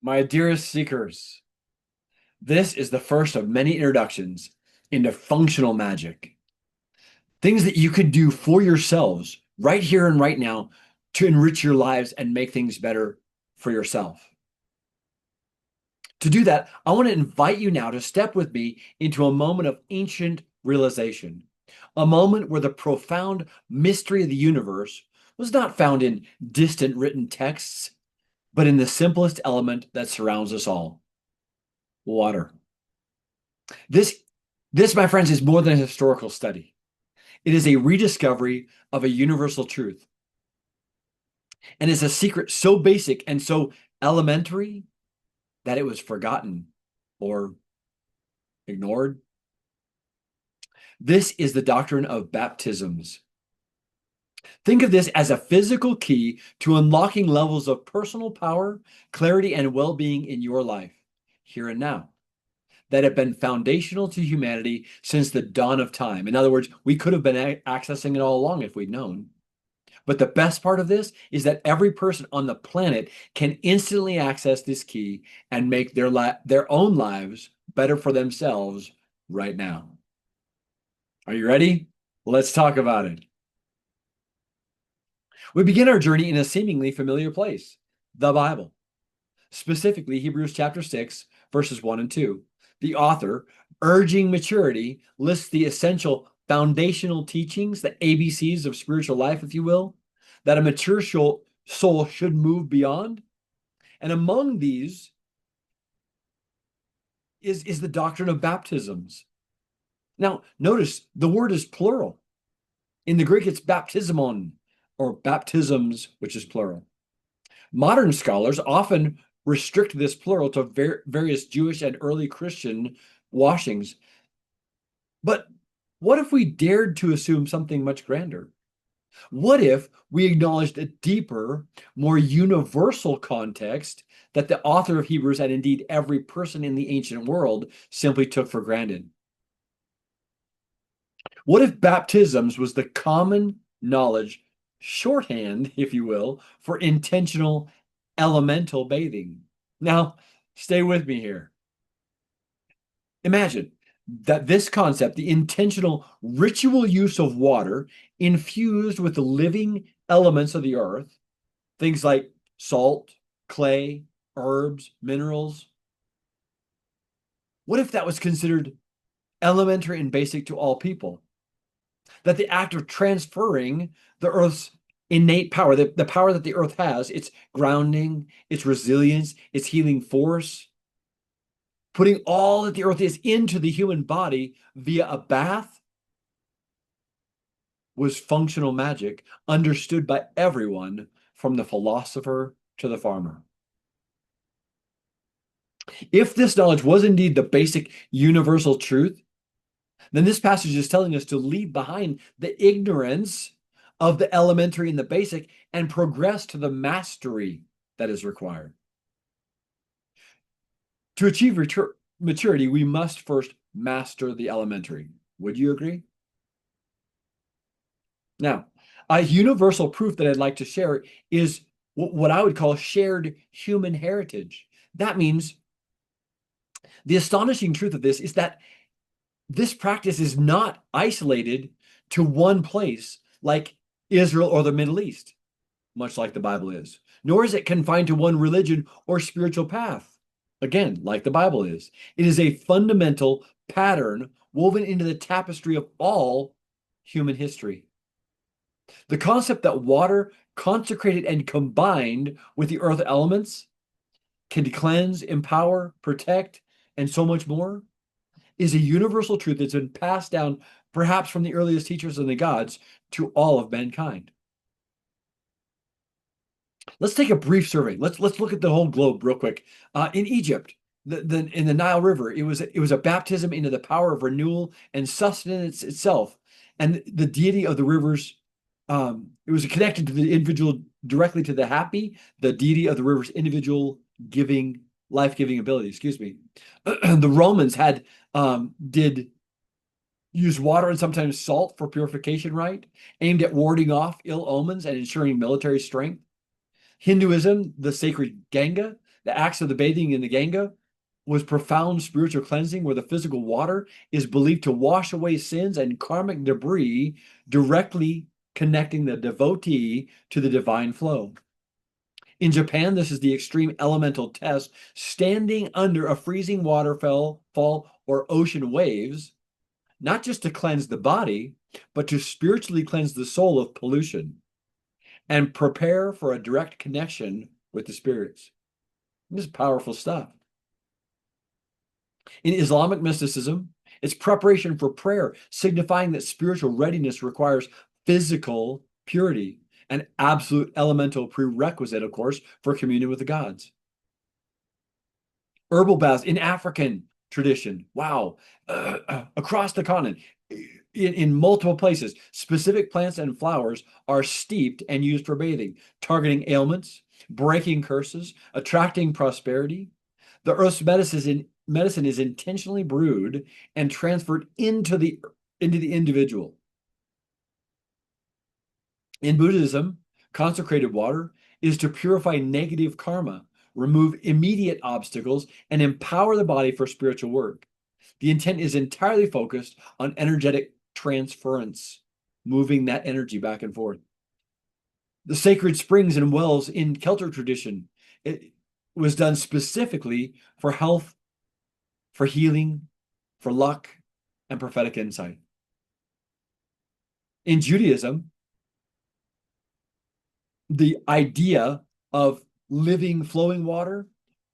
My dearest seekers, this is the first of many introductions into functional magic. Things that you can do for yourselves right here and right now to enrich your lives and make things better for yourself. To do that, I want to invite you now to step with me into a moment of ancient realization, a moment where the profound mystery of the universe was not found in distant written texts, but in the simplest element that surrounds us all: water. This, this, my friends, is more than a historical study. It is a rediscovery of a universal truth, and is a secret so basic and so elementary that it was forgotten or ignored. This is the doctrine of baptisms. Think of this as a physical key to unlocking levels of personal power, clarity, and well-being in your life, here and now, that have been foundational to humanity since the dawn of time. In other words, we could have been accessing it all along if we'd known. But the best part of this is that every person on the planet can instantly access this key and make their own lives better for themselves right now. Are you ready? Let's talk about it. We begin our journey in a seemingly familiar place, the Bible, specifically Hebrews chapter 6, verses 1 and 2. The author, urging maturity, lists the essential foundational teachings, the ABCs of spiritual life, if you will, that a mature soul should move beyond. And among these is the doctrine of baptisms. Now, notice the word is plural. In the Greek, it's baptismon, or baptisms, which is plural. Modern scholars often restrict this plural to various Jewish and early Christian washings. But what if we dared to assume something much grander? What if we acknowledged a deeper, more universal context that the author of Hebrews, and indeed every person in the ancient world, simply took for granted? What if baptisms was the common knowledge shorthand, if you will, for intentional elemental bathing? Now, stay with me here. Imagine that this concept, the intentional ritual use of water infused with the living elements of the earth, things like salt, clay, herbs, minerals. What if that was considered elementary and basic to all people? That the act of transferring the earth's innate power, the power that the earth has, its grounding, its resilience, its healing force, putting all that the earth is into the human body via a bath, was functional magic understood by everyone, from the philosopher to the farmer. If this knowledge was indeed the basic universal truth, then this passage is telling us to leave behind the ignorance of the elementary and the basic and progress to the mastery that is required. To achieve maturity, we must first master the elementary. Would you agree? Now, a universal proof that I'd like to share is what I would call shared human heritage. That means the astonishing truth of this is that this practice is not isolated to one place like Israel or the Middle East, much like the Bible is, nor is it confined to one religion or spiritual path, again, like the Bible is. It is a fundamental pattern woven into the tapestry of all human history. The concept that water, consecrated and combined with the earth elements, can cleanse, empower, protect, and so much more, is a universal truth that's been passed down, perhaps from the earliest teachers and the gods, to all of mankind. Let's take a brief survey. Let's look at the whole globe real quick. In Egypt, in the Nile River, it was a baptism into the power of renewal and sustenance itself, and the deity of the rivers. It was connected to the individual, directly to the happy, the deity of the river's individual giving, life-giving ability. Excuse me. The Romans did use water and sometimes salt for purification rite, aimed at warding off ill omens and ensuring military strength. Hinduism, the sacred Ganga, The acts of the bathing in the Ganga was profound spiritual cleansing, where the physical water is believed to wash away sins and karmic debris, directly connecting the devotee to the divine flow. In Japan, this is the extreme elemental test, standing under a freezing waterfall or ocean waves, not just to cleanse the body, but to spiritually cleanse the soul of pollution and prepare for a direct connection with the spirits. This is powerful stuff. In Islamic mysticism, it's preparation for prayer, signifying that spiritual readiness requires physical purity, an absolute elemental prerequisite, of course, for communion with the gods. Herbal baths in African tradition, wow, across the continent, in multiple places, specific plants and flowers are steeped and used for bathing, targeting ailments, breaking curses, attracting prosperity. The earth's medicine is intentionally brewed and transferred into the individual. In Buddhism, consecrated water is to purify negative karma, remove immediate obstacles, and empower the body for spiritual work. The intent is entirely focused on energetic transference, moving that energy back and forth. The sacred springs and wells in Celtic tradition, it was done specifically for health, for healing, for luck, and prophetic insight. In Judaism, the idea of living, flowing water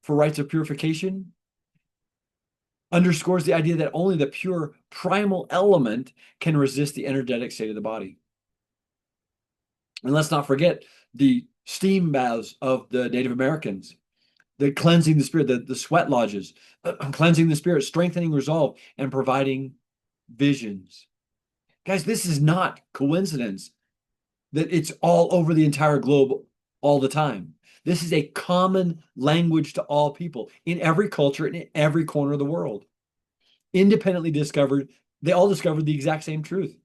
for rites of purification underscores the idea that only the pure primal element can resist the energetic state of the body. And let's not forget the steam baths of the Native Americans, the cleansing the spirit, the sweat lodges, cleansing the spirit, strengthening resolve, and providing visions. Guys, this is not coincidence that it's all over the entire globe all the time. This is a common language to all people in every culture and in every corner of the world. Independently discovered, they all discovered the exact same truth.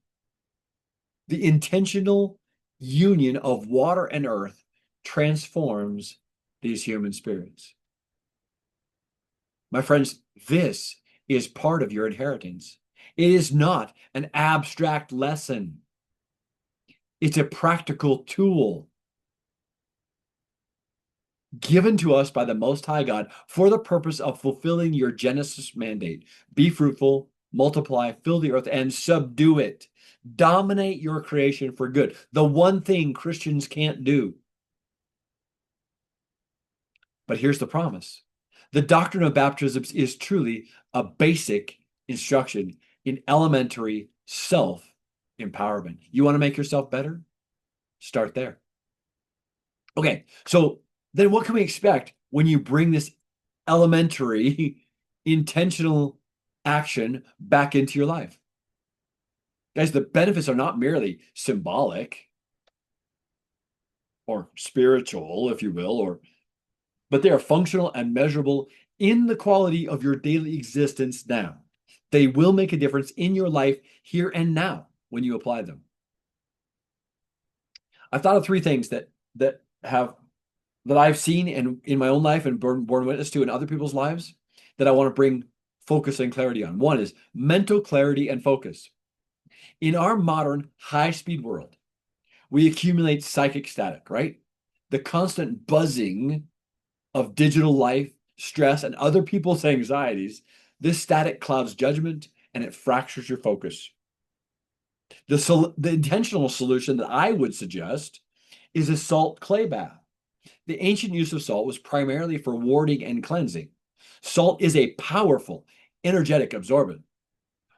The intentional union of water and earth transforms these human spirits. My friends, this is part of your inheritance. It is not an abstract lesson. It's a practical tool given to us by the Most High God for the purpose of fulfilling your Genesis mandate. Be fruitful, multiply, fill the earth, and subdue it. Dominate your creation for good. The one thing Christians can't do. But here's the promise. The doctrine of baptisms is truly a basic instruction in elementary self-empowerment. You want to make yourself better? Start there. Okay, so then what can we expect when you bring this elementary intentional action back into your life? Guys, the benefits are not merely symbolic or spiritual, if you will, but they are functional and measurable in the quality of your daily existence now. They will make a difference in your life here and now when you apply them. I've thought of three things that I've seen in my own life and borne witness to in other people's lives that I want to bring focus and clarity on. One is mental clarity and focus. In our modern high-speed world, we accumulate psychic static, right? The constant buzzing of digital life, stress, and other people's anxieties. This static clouds judgment and it fractures your focus. The intentional solution that I would suggest is a salt clay bath. The ancient use of salt was primarily for warding and cleansing. Salt is a powerful, energetic absorbent.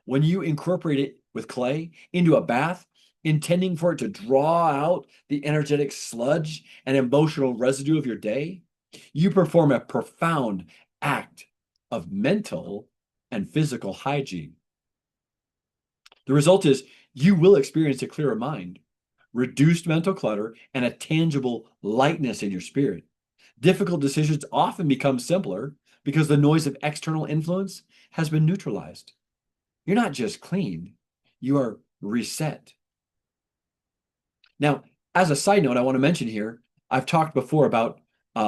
When you incorporate it with clay into a bath, intending for it to draw out the energetic sludge and emotional residue of your day, you perform a profound act of mental and physical hygiene. The result is you will experience a clearer mind, reduced mental clutter, and a tangible lightness in your spirit. Difficult decisions often become simpler because the noise of external influence has been neutralized. You're not just cleaned, you are reset. Now, as a side note, I want to mention here, I've talked before about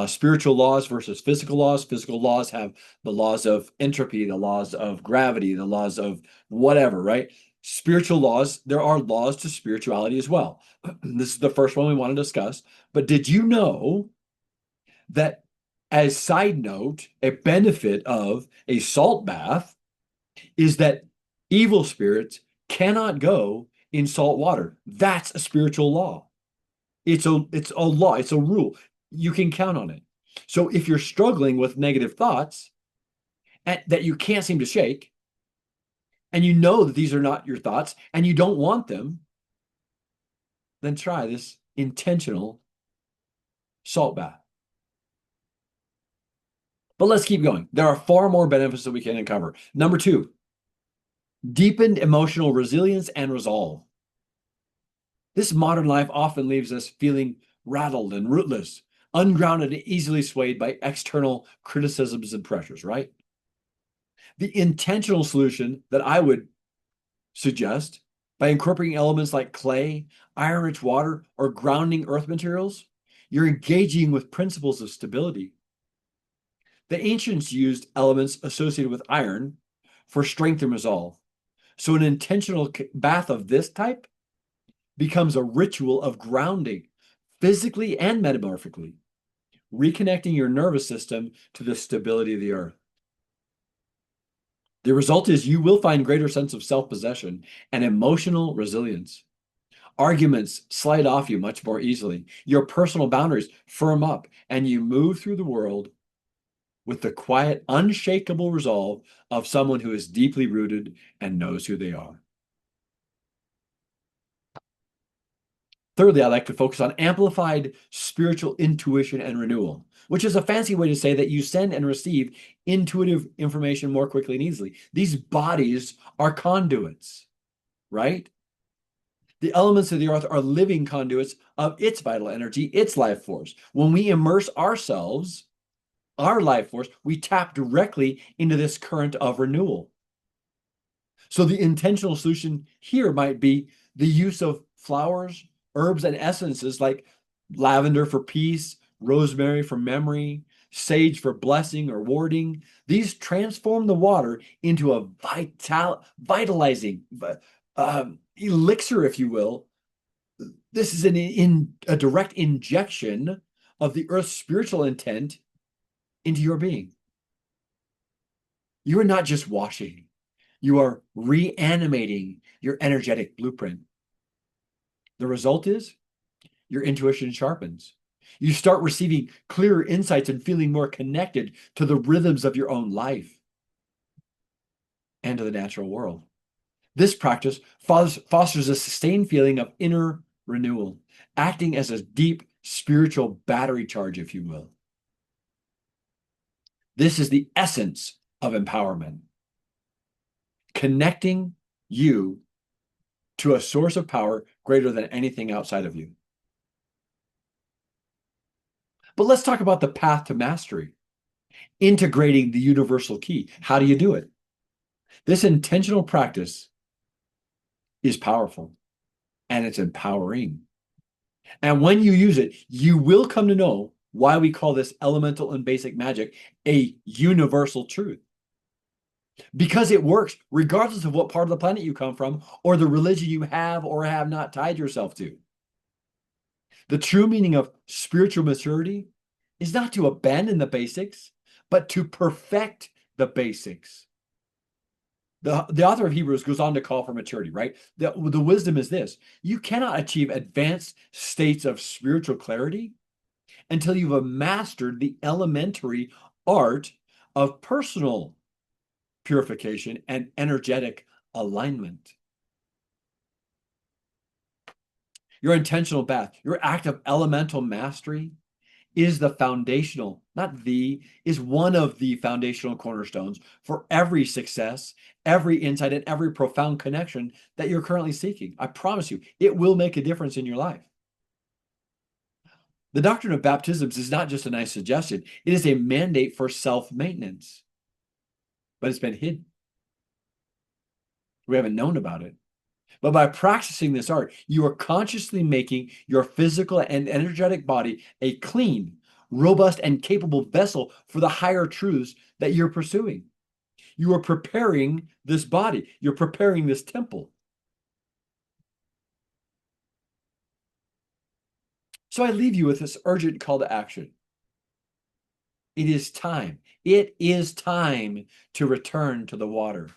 spiritual laws versus physical laws. Physical laws have the laws of entropy, the laws of gravity, the laws of whatever, right? Spiritual laws, there are laws to spirituality as well. This is the first one we want to discuss. But did you know that, as side note, a benefit of a salt bath is that evil spirits cannot go in salt water? That's a spiritual law. It's a law, it's a rule. You can count on it. So if you're struggling with negative thoughts that you can't seem to shake, and you know that these are not your thoughts and you don't want them, then try this intentional salt bath. But let's keep going. There are far more benefits that we can uncover. Number 2, deepened emotional resilience and resolve. This modern life often leaves us feeling rattled and rootless, ungrounded and easily swayed by external criticisms and pressures, right? The intentional solution that I would suggest, by incorporating elements like clay, iron-rich water, or grounding earth materials, you're engaging with principles of stability. The ancients used elements associated with iron for strength and resolve. So an intentional bath of this type becomes a ritual of grounding, physically and metaphorically, reconnecting your nervous system to the stability of the earth. The result is you will find greater sense of self-possession and emotional resilience. Arguments slide off you much more easily. Your personal boundaries firm up, and you move through the world with the quiet, unshakable resolve of someone who is deeply rooted and knows who they are. Thirdly, I like to focus on amplified spiritual intuition and renewal, which is a fancy way to say that you send and receive intuitive information more quickly and easily. These bodies are conduits, right? The elements of the earth are living conduits of its vital energy, its life force. When we immerse ourselves, our life force, we tap directly into this current of renewal. So the intentional solution here might be the use of flowers, herbs, and essences like lavender for peace, rosemary for memory, sage for blessing or warding. These transform the water into a vitalizing elixir, if you will. This is a direct injection of the earth's spiritual intent into your being. You are not just washing, you are reanimating your energetic blueprint. The result is your intuition sharpens. You start receiving clearer insights and feeling more connected to the rhythms of your own life and to the natural world. This practice fosters a sustained feeling of inner renewal, acting as a deep spiritual battery charge, if you will. This is the essence of empowerment. Connecting you to a source of power greater than anything outside of you. But let's talk about the path to mastery. Integrating the universal key. How do you do it? This intentional practice is powerful and it's empowering. And when you use it, you will come to know why we call this elemental and basic magic a universal truth. Because it works regardless of what part of the planet you come from or the religion you have or have not tied yourself to. The true meaning of spiritual maturity is not to abandon the basics, but to perfect the basics. The author of Hebrews goes on to call for maturity, right? The wisdom is this: you cannot achieve advanced states of spiritual clarity until you have mastered the elementary art of personal purification and energetic alignment. Your intentional bath, your act of elemental mastery is the foundational, is one of the foundational cornerstones for every success, every insight, and every profound connection that you're currently seeking. I promise you, it will make a difference in your life. The doctrine of baptisms is not just a nice suggestion. It is a mandate for self-maintenance. But it's been hidden. We haven't known about it. But by practicing this art, you are consciously making your physical and energetic body a clean, robust and capable vessel for the higher truths that you're pursuing. You are preparing this body. You're preparing this temple. So I leave you with this urgent call to action. It is time. It is time to return to the water.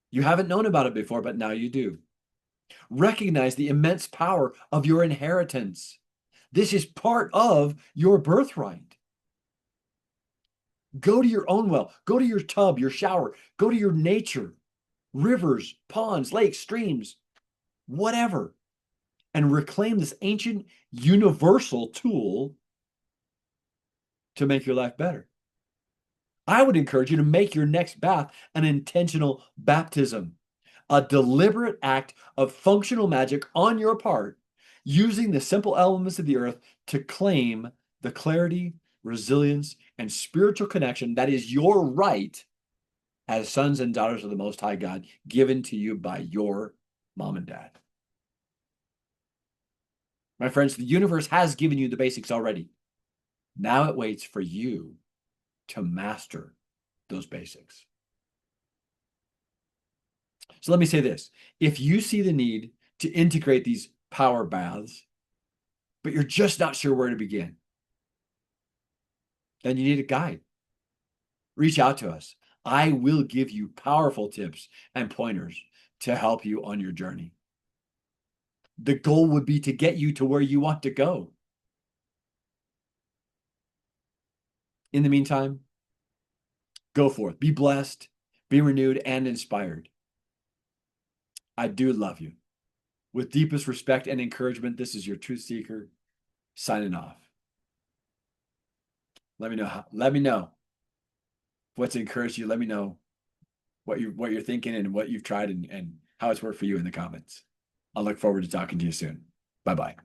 You haven't known about it before, but now you do. Recognize the immense power of your inheritance. This is part of your birthright. Go to your own well. Go to your tub, your shower. Go to your nature, rivers, ponds, lakes, streams, whatever, and reclaim this ancient universal tool to make your life better. I would encourage you to make your next bath an intentional baptism, a deliberate act of functional magic on your part, using the simple elements of the earth to claim the clarity, resilience, and spiritual connection that is your right as sons and daughters of the Most High God, given to you by your mom and dad. My friends, the universe has given you the basics already. Now it waits for you to master those basics. So let me say this. If you see the need to integrate these power baths, but you're just not sure where to begin, then you need a guide. Reach out to us. I will give you powerful tips and pointers to help you on your journey. The goal would be to get you to where you want to go. In the meantime, go forth, be blessed, be renewed, and inspired. I do love you. With deepest respect and encouragement, this is your truth seeker signing off. Let me know what's encouraged you. Let me know what you're thinking and what you've tried and how it's worked for you in the comments. I'll look forward to talking to you soon. Bye-bye.